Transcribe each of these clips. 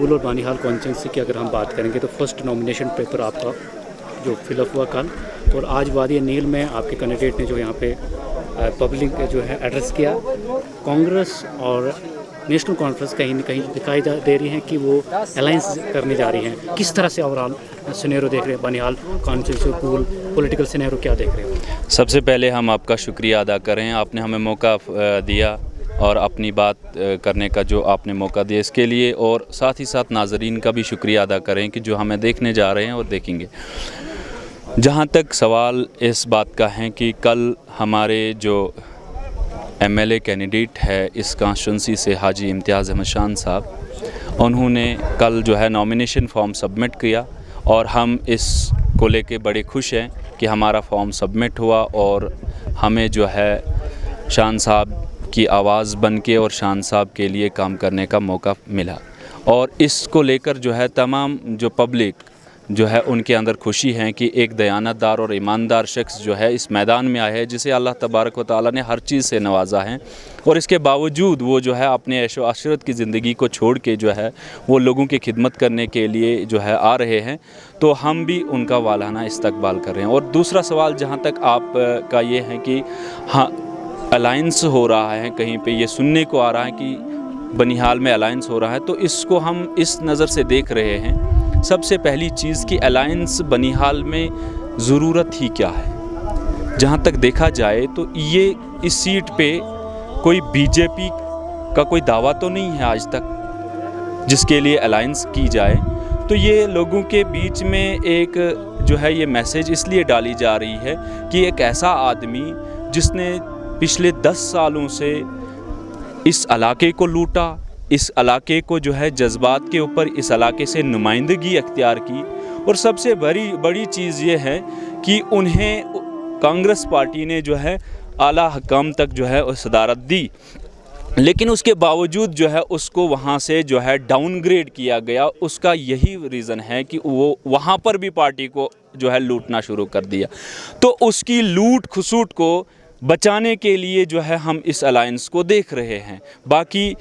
गुल और बानिहाल कॉन्स्टिट्यूंसी की अगर हम बात करेंगे तो फर्स्ट नॉमिनेशन पेपर आपका जो फिलअप हुआ कल, और आज वादी नील में आपके कैंडिडेट ने जो यहाँ पे पब्लिक जो है एड्रेस किया। कांग्रेस और नेशनल कॉन्फ्रेंस कहीं न कहीं दिखाई दे रही हैं कि वो अलायंस करने जा रही हैं। किस तरह से ओवरऑल सिनेरियो देख रहे हैं Banihal constituency, cool political scenario क्या देख रहे हैं? सबसे पहले हम आपका शुक्रिया अदा करें, आपने हमें मौका दिया और अपनी बात करने का जो आपने मौका दिया इसके लिए, और साथ ही साथ नाज़रीन का भी शुक्रिया अदा करें कि जो हमें देखने जा रहे हैं और देखेंगे। जहाँ तक सवाल इस बात का है कि कल हमारे जो एमएलए कैंडिडेट है इस कॉन्स्टिट्यूंसी से हाजी इम्तियाज़ अहमद शान साहब, उन्होंने कल जो है नॉमिनेशन फॉर्म सबमिट किया और हम इस को लेके बड़े खुश हैं कि हमारा फॉर्म सबमिट हुआ और हमें जो है शान साहब की आवाज़ बन के और शान साहब के लिए काम करने का मौका मिला। और इसको लेकर जो है तमाम जो पब्लिक जो है उनके अंदर खुशी है कि एक दयानतदार और ईमानदार शख्स जो है इस मैदान में आया है, जिसे अल्लाह तबारक व तआला ने हर चीज़ से नवाजा है, और इसके बावजूद वो जो है अपने ऐशो आशरत की ज़िंदगी को छोड़ के जो है वो लोगों की खिदमत करने के लिए जो है आ रहे हैं। तो हम भी उनका वालाना इस्तकबाल कर रहे हैं। और दूसरा सवाल जहाँ तक आप का ये है कि हाँ अलायंस हो रहा है, कहीं पे ये सुनने को आ रहा है कि बनिहाल में अलायंस हो रहा है, तो इसको हम इस नज़र से देख रहे हैं। सबसे पहली चीज़ कि अलायंस बनिहाल में ज़रूरत ही क्या है। जहाँ तक देखा जाए तो ये इस सीट पे कोई बीजेपी का कोई दावा तो नहीं है आज तक जिसके लिए अलायंस की जाए। तो ये लोगों के बीच में एक जो है ये मैसेज इसलिए डाली जा रही है कि एक ऐसा आदमी जिसने पिछले 10 सालों से इस इलाके को लूटा, इस इलाके को जो है जज्बात के ऊपर इस इलाके से नुमाइंदगी अख्तियार की, और सबसे बड़ी चीज़ ये है कि उन्हें कांग्रेस पार्टी ने जो है आला हकाम तक जो है सदारत दी, लेकिन उसके बावजूद जो है उसको वहाँ से जो है डाउनग्रेड किया गया। उसका यही रीज़न है कि वो वहाँ पर भी पार्टी को जो है लूटना शुरू कर दिया। तो उसकी लूट खसूट को बचाने के लिए जो है हम इस अलायंस को देख रहे हैं। बाकी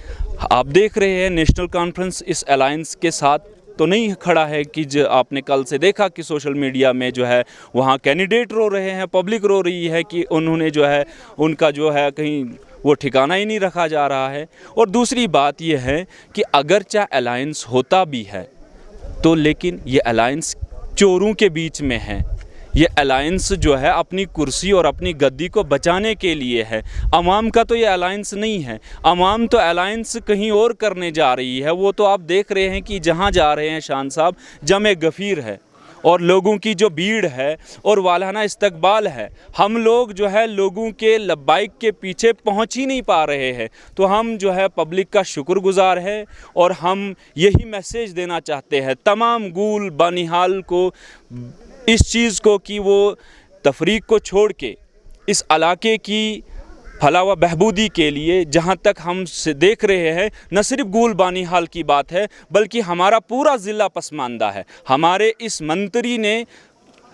आप देख रहे हैं नेशनल कॉन्फ्रेंस इस अलायंस के साथ तो नहीं खड़ा है कि जो आपने कल से देखा कि सोशल मीडिया में जो है वहाँ कैंडिडेट रो रहे हैं, पब्लिक रो रही है कि उन्होंने जो है उनका जो है कहीं वो ठिकाना ही नहीं रखा जा रहा है। और दूसरी बात ये है कि अगर चाहे अलायंस होता भी है तो लेकिन ये अलायंस चोरों के बीच में है। ये अलायंस जो है अपनी कुर्सी और अपनी गद्दी को बचाने के लिए है। अवाम का तो ये अलायंस नहीं है। अवाम तो अलायंस कहीं और करने जा रही है। वो तो आप देख रहे हैं कि जहाँ जा रहे हैं शान साहब जमे गफ़ीर है और लोगों की जो भीड़ है और वालाना इस्तकबाल है। हम लोग जो है लोगों के लब्बाइक के पीछे पहुंच ही नहीं पा रहे हैं। तो हम जो है पब्लिक का शुक्रगुजार है और हम यही मैसेज देना चाहते हैं तमाम गूल बानिहाल को, इस चीज़ को कि वो तफरीक को छोड़ के इस इलाके की फलाह व बहबूदी के लिए, जहाँ तक हम देख रहे हैं न सिर्फ गूल बानिहाल की बात है बल्कि हमारा पूरा ज़िला पसमानदा है। हमारे इस मंत्री ने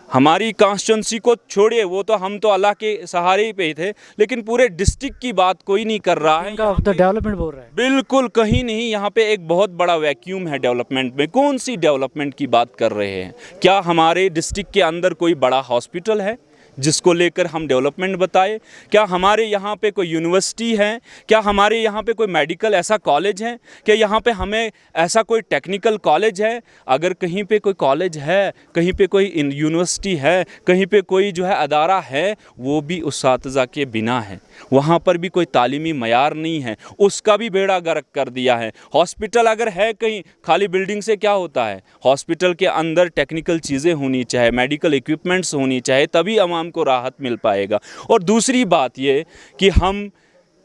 हमारी कॉन्स्टिट्यूंसी को छोड़े, वो तो हम तो अल्लाह के सहारे ही पे ही थे, लेकिन पूरे डिस्ट्रिक्ट की बात कोई नहीं कर रहा है। डेवलपमेंट बोल रहा है बिल्कुल कहीं नहीं। यहाँ पे एक बहुत बड़ा वैक्यूम है डेवलपमेंट में। कौन सी डेवलपमेंट की बात कर रहे हैं? क्या हमारे डिस्ट्रिक्ट के अंदर कोई बड़ा हॉस्पिटल है जिसको लेकर हम डेवलपमेंट बताए? क्या हमारे यहाँ पे कोई यूनिवर्सिटी है? क्या हमारे यहाँ पे कोई मेडिकल ऐसा कॉलेज है? क्या यहाँ पे हमें ऐसा कोई टेक्निकल कॉलेज है? अगर कहीं पे कोई कॉलेज है, कहीं पे कोई यूनिवर्सिटी है, कहीं पे कोई जो है अदारा है, वो भी उस्ताज़ा के बिना है। वहाँ पर भी कोई तालीमी मयार नहीं है, उसका भी बेड़ा गर्क कर दिया है। हॉस्पिटल अगर है कहीं, खाली बिल्डिंग से क्या होता है? हॉस्पिटल के अंदर टेक्निकल चीज़ें होनी चाहिए, मेडिकल इक्विपमेंट्स होनी चाहिए, तभी आवाम को राहत मिल पाएगा। और दूसरी बात ये कि हम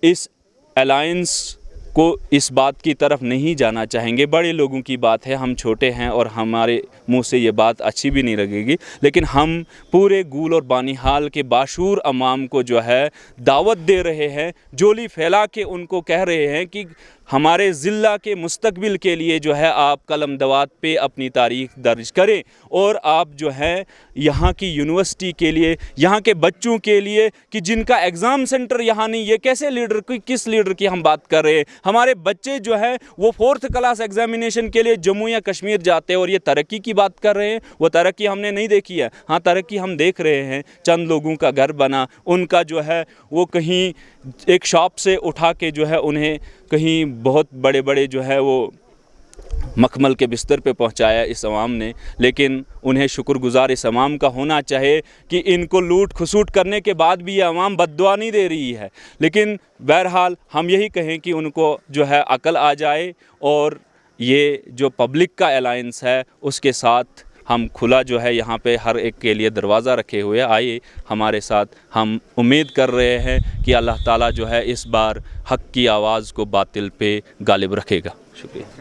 इस अलायंस को इस बात की तरफ नहीं जाना चाहेंगे। बड़े लोगों की बात है, हम छोटे हैं और हमारे मुंह से ये बात अच्छी भी नहीं लगेगी, लेकिन हम पूरे गूल और बानिहाल के बाशूर अवाम को जो है दावत दे रहे हैं, जोली फैला के उनको कह रहे हैं कि हमारे ज़िला के मुस्तकबिल के लिए जो है आप कलम दवात पे अपनी तारीख दर्ज करें, और आप जो है यहाँ की यूनिवर्सिटी के लिए, यहाँ के बच्चों के लिए कि जिनका एग्ज़ाम सेंटर यहाँ नहीं, ये कैसे लीडर की, किस लीडर की हम बात कर रहे हैं? हमारे बच्चे जो है वो 4th क्लास एग्जामिनेशन के लिए जम्मू या कश्मीर जाते हैं। और ये तरक्की की बात कर रहे हैं, वो तरक्की हमने नहीं देखी है। हाँ, तरक्की हम देख रहे हैं, चंद लोगों का घर बना, उनका जो है वो कहीं एक शॉप से उठा के जो है उन्हें कहीं बहुत बड़े बड़े जो है वो मखमल के बिस्तर पे पहुंचाया इस अवाम ने। लेकिन उन्हें शुक्रगुजार इस अवाम का होना चाहिए कि इनको लूट खसूट करने के बाद भी ये अवाम बद्दुआ नहीं दे रही है। लेकिन बहरहाल हम यही कहें कि उनको जो है अकल आ जाए और ये जो पब्लिक का अलायंस है उसके साथ हम खुला जो है यहाँ पे हर एक के लिए दरवाज़ा रखे हुए आइए हमारे साथ। हम उम्मीद कर रहे हैं कि अल्लाह ताला जो है इस बार हक़ की आवाज़ को बातिल पे गालिब रखेगा। शुक्रिया।